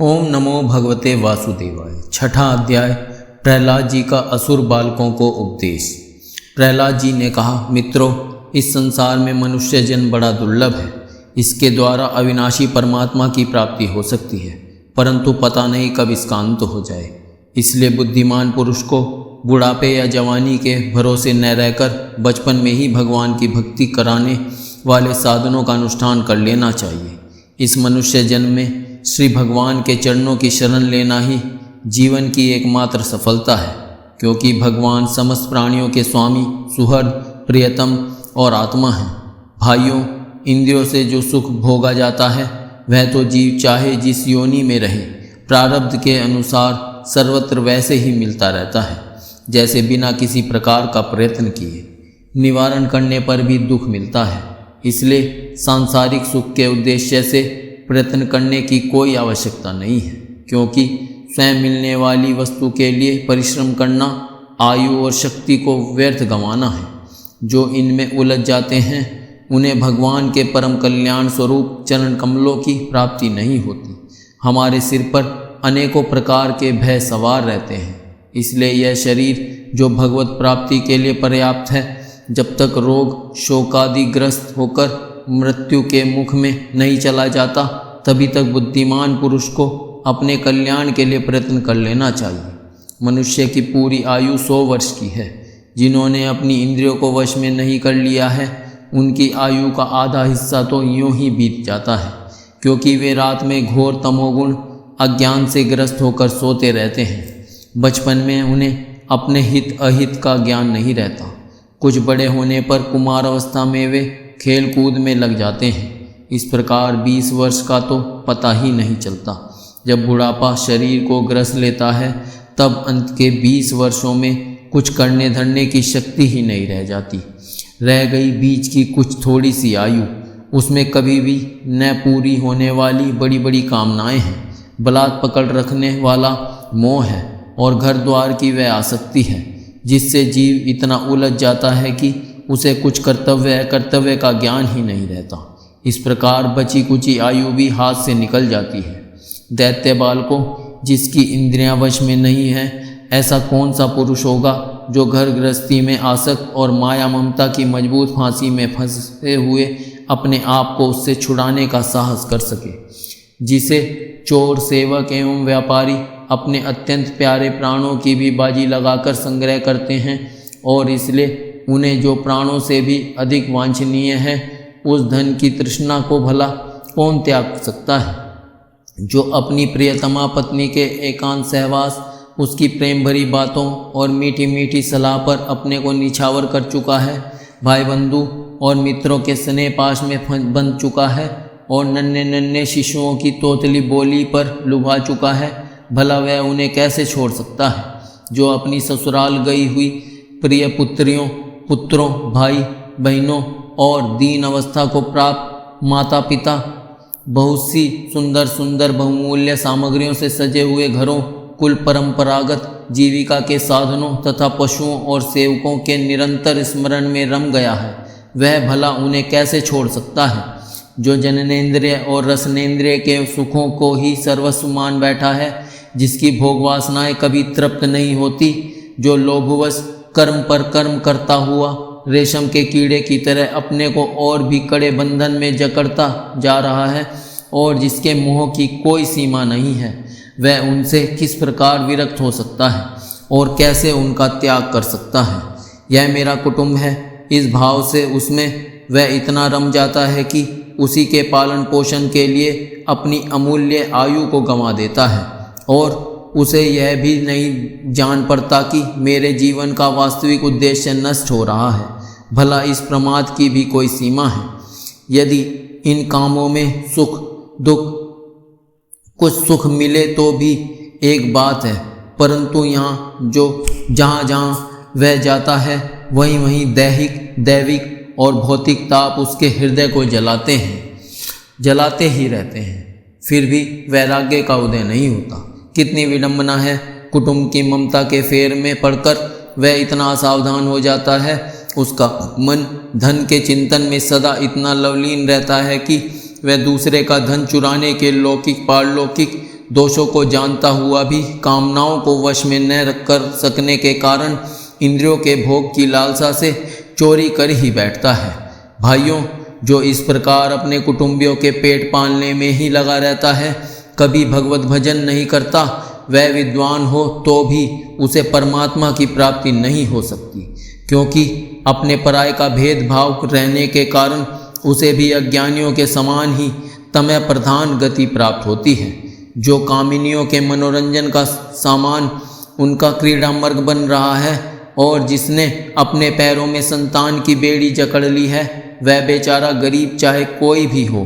ओम नमो भगवते वासुदेवाय। छठा अध्याय, प्रहलाद जी का असुर बालकों को उपदेश। प्रहलाद जी ने कहा, मित्रों, इस संसार में मनुष्य जन्म बड़ा दुर्लभ है। इसके द्वारा अविनाशी परमात्मा की प्राप्ति हो सकती है, परंतु पता नहीं कब इसका अंत हो जाए। इसलिए बुद्धिमान पुरुष को बुढ़ापे या जवानी के भरोसे न रहकर बचपन में ही भगवान की भक्ति कराने वाले साधनों का अनुष्ठान कर लेना चाहिए। इस मनुष्य जन्म में श्री भगवान के चरणों की शरण लेना ही जीवन की एकमात्र सफलता है, क्योंकि भगवान समस्त प्राणियों के स्वामी, सुहृद, प्रियतम और आत्मा हैं। भाइयों, इंद्रियों से जो सुख भोगा जाता है वह तो जीव चाहे जिस योनि में रहे, प्रारब्ध के अनुसार सर्वत्र वैसे ही मिलता रहता है, जैसे बिना किसी प्रकार का प्रयत्न किए। निवारण करने पर भी दुख मिलता है। इसलिए सांसारिक सुख के उद्देश्य से प्रयत्न करने की कोई आवश्यकता नहीं है, क्योंकि स्वयं मिलने वाली वस्तु के लिए परिश्रम करना आयु और शक्ति को व्यर्थ गंवाना है। जो इनमें उलझ जाते हैं उन्हें भगवान के परम कल्याण स्वरूप चरण कमलों की प्राप्ति नहीं होती। हमारे सिर पर अनेकों प्रकार के भय सवार रहते हैं, इसलिए यह शरीर जो भगवत प्राप्ति के लिए पर्याप्त है, जब तक रोग शोकादिग्रस्त होकर मृत्यु के मुख में नहीं चला जाता, तभी तक बुद्धिमान पुरुष को अपने कल्याण के लिए प्रयत्न कर लेना चाहिए। मनुष्य की पूरी आयु 100 वर्ष की है। जिन्होंने अपनी इंद्रियों को वश में नहीं कर लिया है, उनकी आयु का आधा हिस्सा तो यूं ही बीत जाता है, क्योंकि वे रात में घोर तमोगुण अज्ञान से ग्रस्त होकर सोते रहते हैं। बचपन में उन्हें अपने हित अहित का ज्ञान नहीं रहता। कुछ बड़े होने पर कुमार अवस्था में वे खेल कूद में लग जाते हैं। इस प्रकार 20 वर्ष का तो पता ही नहीं चलता। जब बुढ़ापा शरीर को ग्रस लेता है, तब अंत के 20 वर्षों में कुछ करने धरने की शक्ति ही नहीं रह जाती। रह गई बीच की कुछ थोड़ी सी आयु, उसमें कभी भी न पूरी होने वाली बड़ी बड़ी कामनाएं हैं, बलात् पकड़ रखने वाला मोह है और घर द्वार की वह आसक्ति है, जिससे जीव इतना उलझ जाता है कि उसे कुछ कर्तव्य का ज्ञान ही नहीं रहता। इस प्रकार बची कुची आयु भी हाथ से निकल जाती है। दैत्य बालकों, जिसकी इंद्रियां वश में नहीं है, ऐसा कौन सा पुरुष होगा जो घर गृहस्थी में आसक्त और माया ममता की मजबूत फांसी में फंसे हुए अपने आप को उससे छुड़ाने का साहस कर सके। जिसे चोर, सेवक एवं व्यापारी अपने अत्यंत प्यारे प्राणों की भी बाजी लगाकर संग्रह करते हैं, और इसलिए उन्हें जो प्राणों से भी अधिक वांछनीय है, उस धन की तृष्णा को भला कौन त्याग सकता है। जो अपनी प्रियतमा पत्नी के एकांत सहवास, उसकी प्रेम भरी बातों और मीठी मीठी सलाह पर अपने को निछावर कर चुका है, भाई बंधु और मित्रों के स्नेह पाश में बंध चुका है, और नन्हे नन्हे शिशुओं की तोतली बोली पर लुभा चुका है, भला वह उन्हें कैसे छोड़ सकता है। जो अपनी ससुराल गई हुई प्रिय पुत्रों, भाई बहनों और दीन अवस्था को प्राप्त माता पिता, बहुत सी सुंदर सुंदर बहुमूल्य सामग्रियों से सजे हुए घरों, कुल परंपरागत जीविका के साधनों तथा पशुओं और सेवकों के निरंतर स्मरण में रम गया है, वह भला उन्हें कैसे छोड़ सकता है। जो जननेंद्रिय और रसनेंद्रिय के सुखों को ही सर्वस्व मान बैठा है, जिसकी भोग वासनाएं कभी तृप्त नहीं होती, जो लोभवश कर्म पर कर्म करता हुआ रेशम के कीड़े की तरह अपने को और भी कड़े बंधन में जकड़ता जा रहा है, और जिसके मोह की कोई सीमा नहीं है, वह उनसे किस प्रकार विरक्त हो सकता है और कैसे उनका त्याग कर सकता है। यह मेरा कुटुंब है, इस भाव से उसमें वह इतना रम जाता है कि उसी के पालन पोषण के लिए अपनी अमूल्य आयु को गंवा देता है, और उसे यह भी नहीं जान पड़ता कि मेरे जीवन का वास्तविक उद्देश्य नष्ट हो रहा है। भला इस प्रमाद की भी कोई सीमा है। यदि इन कामों में सुख दुख, कुछ सुख मिले तो भी एक बात है, परंतु यहाँ जहाँ जहाँ वह जाता है, वहीं वहीं दैविक और भौतिक ताप उसके हृदय को जलाते ही रहते हैं, फिर भी वैराग्य का उदय नहीं होता। कितनी विडंबना है। कुटुंब की ममता के फेर में पड़कर वह इतना असावधान हो जाता है, उसका मन धन के चिंतन में सदा इतना लवलीन रहता है कि वह दूसरे का धन चुराने के लौकिक पारलौकिक दोषों को जानता हुआ भी कामनाओं को वश में न कर सकने के कारण इंद्रियों के भोग की लालसा से चोरी कर ही बैठता है। भाइयों, जो इस प्रकार अपने कुटुंबियों के पेट पालने में ही लगा रहता है, कभी भगवत भजन नहीं करता, वह विद्वान हो तो भी उसे परमात्मा की प्राप्ति नहीं हो सकती, क्योंकि अपने पराये का भेदभाव रहने के कारण उसे भी अज्ञानियों के समान ही तमः प्रधान गति प्राप्त होती है। जो कामिनियों के मनोरंजन का सामान उनका क्रीड़ा मार्ग बन रहा है और जिसने अपने पैरों में संतान की बेड़ी जकड़ ली है, वह बेचारा गरीब चाहे कोई भी हो,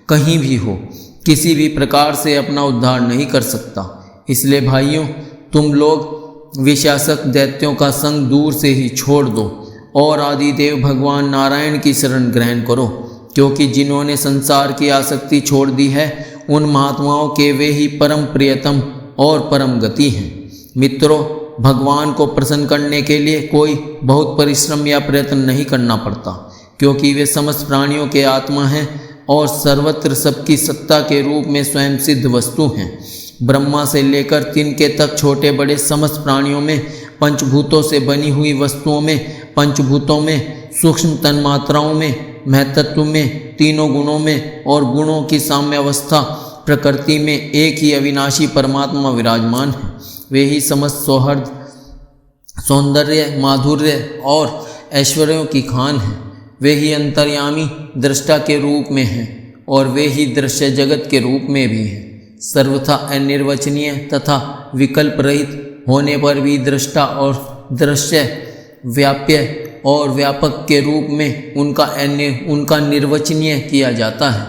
कहीं भी हो, किसी भी प्रकार से अपना उद्धार नहीं कर सकता। इसलिए भाइयों, तुम लोग विशासक दैत्यों का संग दूर से ही छोड़ दो और आदिदेव भगवान नारायण की शरण ग्रहण करो, क्योंकि जिन्होंने संसार की आसक्ति छोड़ दी है, उन महात्माओं के वे ही परम प्रियतम और परम गति हैं। मित्रों, भगवान को प्रसन्न करने के लिए कोई बहुत परिश्रम या प्रयत्न नहीं करना पड़ता, क्योंकि वे समस्त प्राणियों के आत्मा हैं और सर्वत्र सबकी सत्ता के रूप में स्वयं सिद्ध वस्तु हैं। ब्रह्मा से लेकर तिनके तक छोटे बड़े समस्त प्राणियों में, पंचभूतों से बनी हुई वस्तुओं में, पंचभूतों में, सूक्ष्म तन्मात्राओं में, महतत्व में, तीनों गुणों में और गुणों की साम्यावस्था प्रकृति में एक ही अविनाशी परमात्मा विराजमान है। वे ही समस्त सौहर्द, सौंदर्य, माधुर्य और ऐश्वर्यों की खान हैं। वे ही अंतर्यामी दृष्टा के रूप में हैं और वे ही दृश्य जगत के रूप में भी हैं। सर्वथा अनिर्वचनीय तथा विकल्प रहित होने पर भी दृष्टा और दृश्य, व्याप्य और व्यापक के रूप में उनका निर्वचनीय किया जाता है,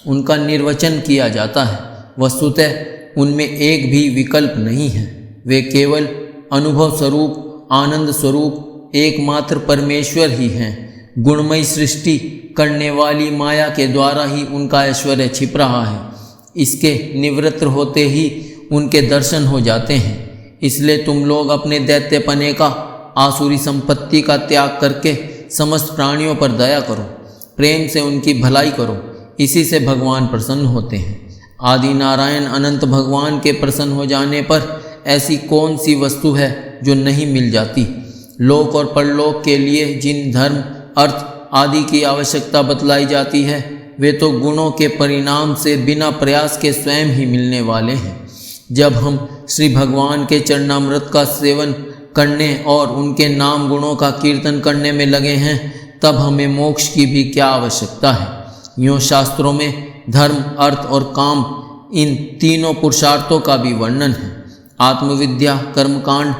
उनका निर्वचन किया जाता है। वस्तुतः उनमें एक भी विकल्प नहीं है। वे केवल अनुभव स्वरूप, आनंद स्वरूप एकमात्र परमेश्वर ही हैं। गुणमयी सृष्टि करने वाली माया के द्वारा ही उनका ऐश्वर्य छिप रहा है। इसके निवृत्त होते ही उनके दर्शन हो जाते हैं। इसलिए तुम लोग अपने दैत्यपने का, आसुरी संपत्ति का त्याग करके समस्त प्राणियों पर दया करो, प्रेम से उनकी भलाई करो। इसी से भगवान प्रसन्न होते हैं। आदि नारायण अनंत भगवान के प्रसन्न हो जाने पर ऐसी कौन सी वस्तु है जो नहीं मिल जाती। लोक और परलोक के लिए जिन धर्म, अर्थ आदि की आवश्यकता बतलाई जाती है, वे तो गुणों के परिणाम से बिना प्रयास के स्वयं ही मिलने वाले हैं। जब हम श्री भगवान के चरणामृत का सेवन करने और उनके नाम गुणों का कीर्तन करने में लगे हैं, तब हमें मोक्ष की भी क्या आवश्यकता है। यूँ शास्त्रों में धर्म, अर्थ और काम, इन तीनों पुरुषार्थों का भी वर्णन है। आत्मविद्या, कर्मकांड,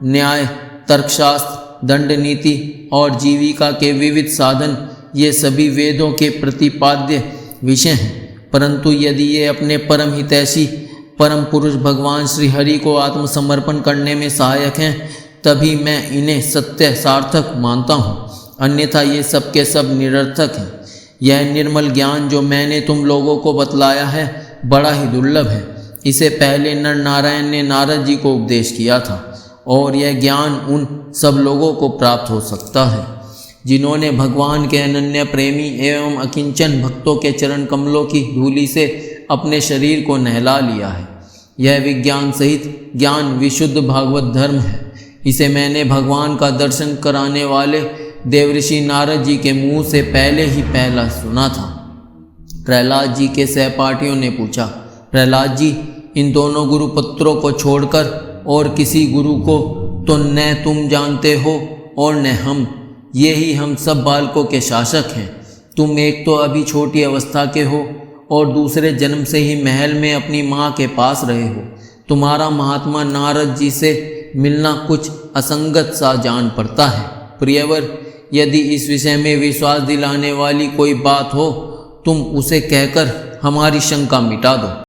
न्याय, तर्कशास्त्र, दंड नीति और जीविका के विविध साधन, ये सभी वेदों के प्रतिपाद्य विषय हैं। परंतु यदि ये अपने परम हितैषी परम पुरुष भगवान श्री हरि को आत्मसमर्पण करने में सहायक हैं, तभी मैं इन्हें सत्य सार्थक मानता हूँ, अन्यथा ये सब के सब निरर्थक हैं। यह निर्मल ज्ञान जो मैंने तुम लोगों को बतलाया है, बड़ा ही दुर्लभ है। इसे पहले नर नारायण ने नारद जी को उपदेश किया था और यह ज्ञान उन सब लोगों को प्राप्त हो सकता है जिन्होंने भगवान के अनन्य प्रेमी एवं अकिंचन भक्तों के चरण कमलों की धूलि से अपने शरीर को नहला लिया है। यह विज्ञान सहित ज्ञान विशुद्ध भागवत धर्म है। इसे मैंने भगवान का दर्शन कराने वाले देवऋषि नारद जी के मुंह से पहले ही पहला सुना था। प्रहलाद जी के सहपाठियों ने पूछा, प्रहलाद जी, इन दोनों गुरुपुत्रों को छोड़कर और किसी गुरु को तो न तुम जानते हो और न हम। ये ही हम सब बालकों के शासक हैं। तुम एक तो अभी छोटी अवस्था के हो और दूसरे जन्म से ही महल में अपनी माँ के पास रहे हो। तुम्हारा महात्मा नारद जी से मिलना कुछ असंगत सा जान पड़ता है। प्रियवर, यदि इस विषय में विश्वास दिलाने वाली कोई बात हो, तुम उसे कहकर हमारी शंका मिटा दो।